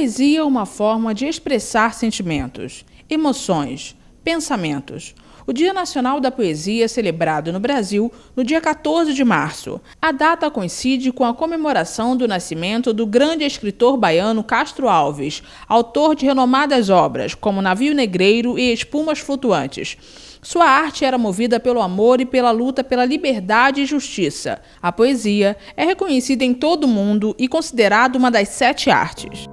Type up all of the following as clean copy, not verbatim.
poesia é uma forma de expressar sentimentos, emoções, pensamentos. O Dia Nacional da Poesia é celebrado no Brasil no dia 14 de março. A data coincide com a comemoração do nascimento do grande escritor baiano Castro Alves, autor de renomadas obras como Navio Negreiro e Espumas Flutuantes. Sua arte era movida pelo amor e pela luta pela liberdade e justiça. A poesia é reconhecida em todo o mundo e considerada uma das 7 artes.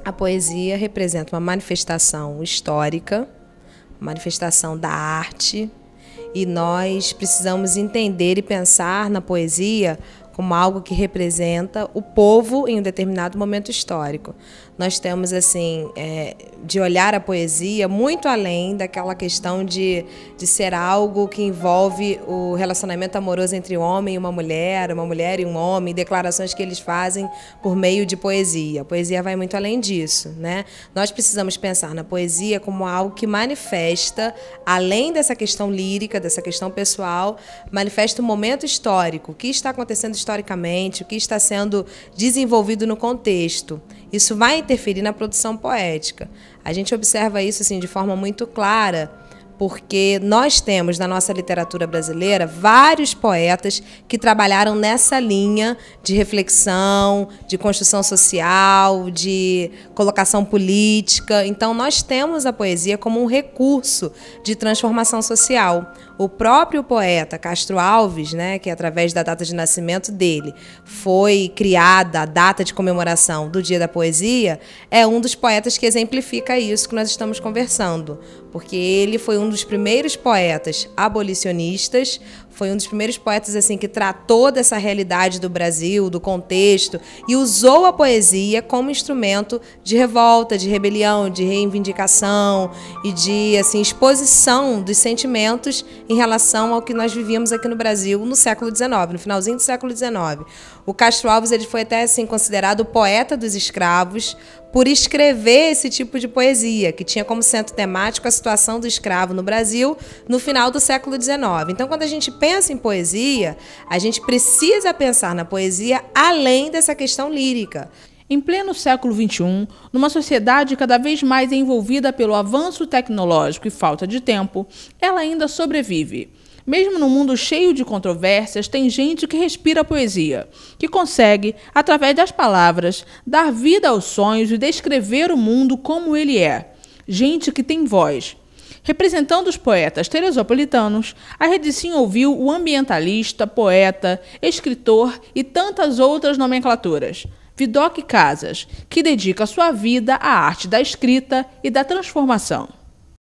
A poesia representa uma manifestação histórica, manifestação da arte, e nós precisamos entender e pensar na poesia como algo que representa o povo em um determinado momento histórico. Nós temos, assim, de olhar a poesia muito além daquela questão de ser algo que envolve o relacionamento amoroso entre um homem e uma mulher e um homem, declarações que eles fazem por meio de poesia. A poesia vai muito além disso, né? Nós precisamos pensar na poesia como algo que manifesta, além dessa questão lírica, dessa questão pessoal, manifesta um momento histórico, o que está acontecendo historicamente, o que está sendo desenvolvido no contexto. Isso vai interferir na produção poética. A gente observa isso assim, de forma muito clara, porque nós temos na nossa literatura brasileira vários poetas que trabalharam nessa linha de reflexão, de construção social, de colocação política. Então, nós temos a poesia como um recurso de transformação social. O próprio poeta Castro Alves, né, que através da data de nascimento dele foi criada a data de comemoração do Dia da Poesia, é um dos poetas que exemplifica isso que nós estamos conversando, porque ele foi um dos primeiros poetas abolicionistas, foi um dos primeiros poetas assim que tratou dessa realidade do Brasil, do contexto, e usou a poesia como instrumento de revolta, de rebelião, de reivindicação e de assim, exposição dos sentimentos em relação ao que nós vivíamos aqui no Brasil no século XIX, no finalzinho do século XIX. O Castro Alves ele foi até assim, considerado o poeta dos escravos por escrever esse tipo de poesia, que tinha como centro temático a situação do escravo no Brasil no final do século XIX. Então, quando a gente pensa em poesia, a gente precisa pensar na poesia além dessa questão lírica. Em pleno século XXI, numa sociedade cada vez mais envolvida pelo avanço tecnológico e falta de tempo, ela ainda sobrevive. Mesmo num mundo cheio de controvérsias, tem gente que respira a poesia, que consegue, através das palavras, dar vida aos sonhos e descrever o mundo como ele é. Gente que tem voz. Representando os poetas teresopolitanos, a Rede Sim ouviu o ambientalista, poeta, escritor e tantas outras nomenclaturas. Vidocq Casas, que dedica sua vida à arte da escrita e da transformação.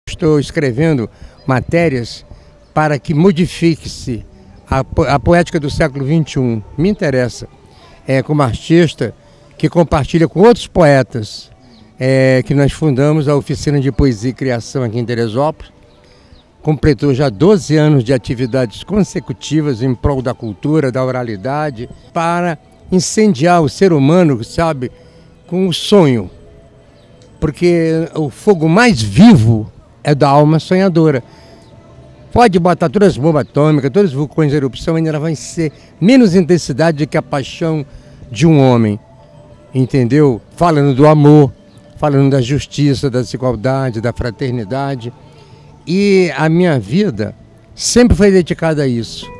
Estou escrevendo matérias para que modifique-se a poética do século XXI. Me interessa, como artista que compartilha com outros poetas, que nós fundamos a Oficina de Poesia e Criação aqui em Teresópolis. Completou já 12 anos de atividades consecutivas em prol da cultura, da oralidade, para incendiar o ser humano, sabe, com o sonho. Porque o fogo mais vivo é da alma sonhadora. Pode botar todas as bombas atômicas, todos os vulcões de erupção, ainda vai ser menos intensidade do que a paixão de um homem. Entendeu? Falando do amor, falando da justiça, da desigualdade, da fraternidade. E a minha vida sempre foi dedicada a isso.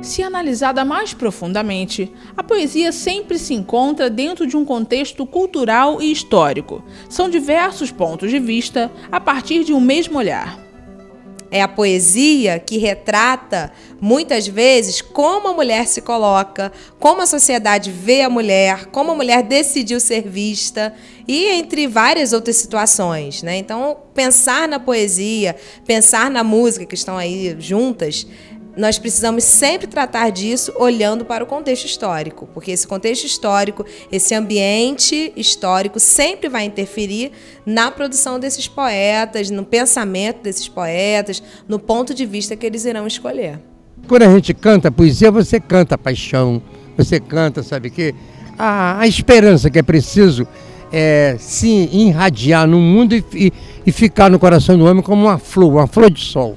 Se analisada mais profundamente, a poesia sempre se encontra dentro de um contexto cultural e histórico. São diversos pontos de vista a partir de um mesmo olhar. É a poesia que retrata, muitas vezes, como a mulher se coloca, como a sociedade vê a mulher, como a mulher decidiu ser vista, e entre várias outras situações, né? Então, pensar na poesia, pensar na música, que estão aí juntas, nós precisamos sempre tratar disso olhando para o contexto histórico, porque esse contexto histórico, esse ambiente histórico sempre vai interferir na produção desses poetas, no pensamento desses poetas, no ponto de vista que eles irão escolher. Quando a gente canta poesia, você canta a paixão, você canta, sabe o quê? A esperança que é preciso se irradiar no mundo e ficar no coração do homem como uma flor de sol.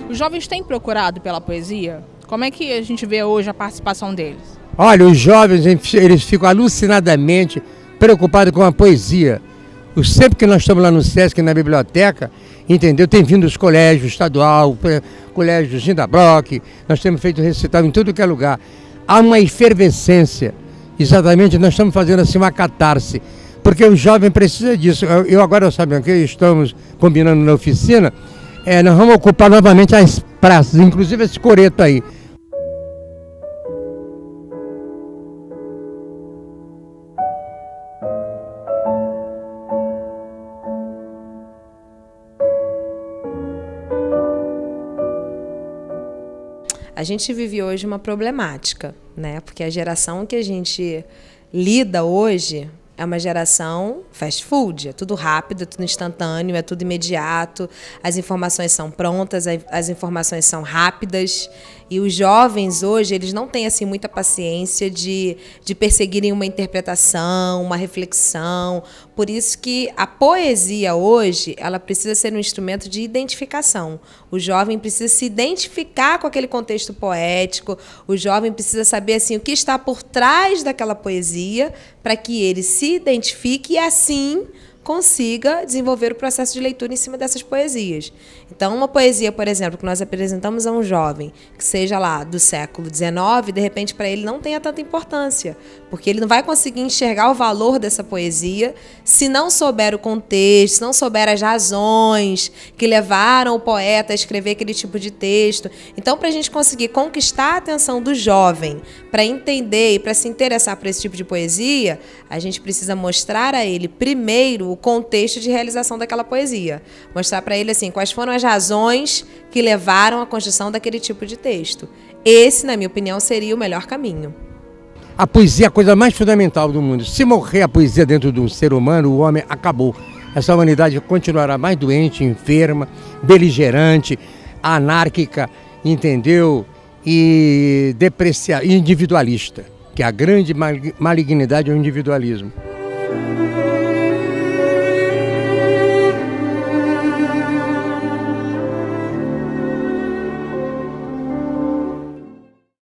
Os jovens têm procurado pela poesia? Como é que a gente vê hoje a participação deles? Olha, os jovens, eles ficam alucinadamente preocupados com a poesia. Sempre que nós estamos lá no Sesc, na biblioteca, entendeu? Tem vindo os colégios estadual, colégio Ginda Brock, nós temos feito recital em todo que é lugar. Há uma efervescência, exatamente, nós estamos fazendo assim uma catarse, porque o jovem precisa disso. Eu agora, sabe o que estamos combinando na oficina? Nós vamos ocupar novamente as praças, inclusive esse coreto aí. A gente vive hoje uma problemática, né? Porque a geração que a gente lida hoje é uma geração fast food, é tudo rápido, é tudo instantâneo, é tudo imediato, as informações são prontas, as informações são rápidas, e os jovens hoje, eles não têm assim muita paciência de perseguirem uma interpretação, uma reflexão. Por isso que a poesia hoje, ela precisa ser um instrumento de identificação. O jovem precisa se identificar com aquele contexto poético, o jovem precisa saber assim o que está por trás daquela poesia, para que ele se identifique e assim consiga desenvolver o processo de leitura em cima dessas poesias. Então, uma poesia, por exemplo, que nós apresentamos a um jovem, que seja lá do século XIX, de repente para ele não tenha tanta importância, porque ele não vai conseguir enxergar o valor dessa poesia se não souber o contexto, se não souber as razões que levaram o poeta a escrever aquele tipo de texto. Então, para a gente conseguir conquistar a atenção do jovem, para entender e para se interessar por esse tipo de poesia, a gente precisa mostrar a ele primeiro o contexto de realização daquela poesia. Mostrar para ele assim, quais foram as razões que levaram à construção daquele tipo de texto. Esse, na minha opinião, seria o melhor caminho. A poesia é a coisa mais fundamental do mundo. Se morrer a poesia dentro de um ser humano, o homem acabou. Essa humanidade continuará mais doente, enferma, beligerante, anárquica, entendeu? E individualista, que a grande malignidade é o individualismo.